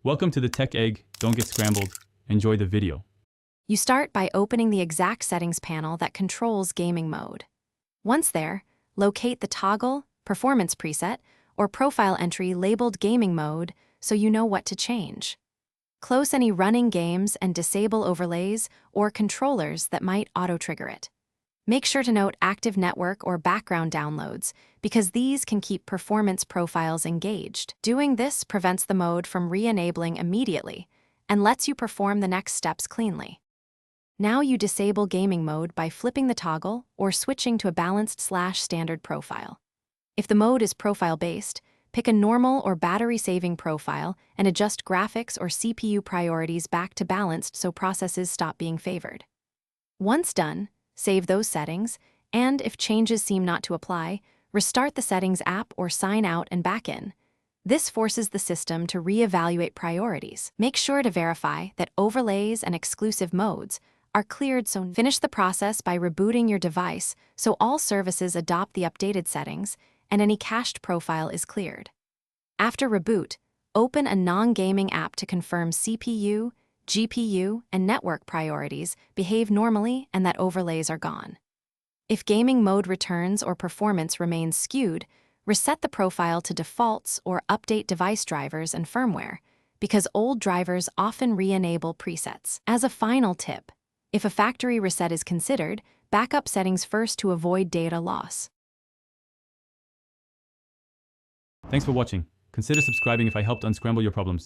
Welcome to the Tech Egg. Don't get scrambled. Enjoy the video. You start by opening the exact settings panel that controls gaming mode. Once there, locate the toggle, performance preset, or profile entry labeled gaming mode so you know what to change. Close any running games and disable overlays or controllers that might auto-trigger it. Make sure to note active network or background downloads because these can keep performance profiles engaged. Doing this prevents the mode from re-enabling immediately and lets you perform the next steps cleanly. Now you disable gaming mode by flipping the toggle or switching to a balanced/standard profile. If the mode is profile-based, pick a normal or battery-saving profile and adjust graphics or CPU priorities back to balanced so processes stop being favored. Once done, save those settings, and if changes seem not to apply, restart the Settings app or sign out and back in. This forces the system to reevaluate priorities. Make sure to verify that overlays and exclusive modes are cleared, so finish the process by rebooting your device so all services adopt the updated settings and any cached profile is cleared. After reboot, open a non-gaming app to confirm CPU, GPU, and network priorities behave normally and that overlays are gone. If gaming mode returns or performance remains skewed, reset the profile to defaults or update device drivers and firmware, because old drivers often re-enable presets. As a final tip, if a factory reset is considered, backup settings first to avoid data loss. Thanks for watching. Consider subscribing if I helped unscramble your problems.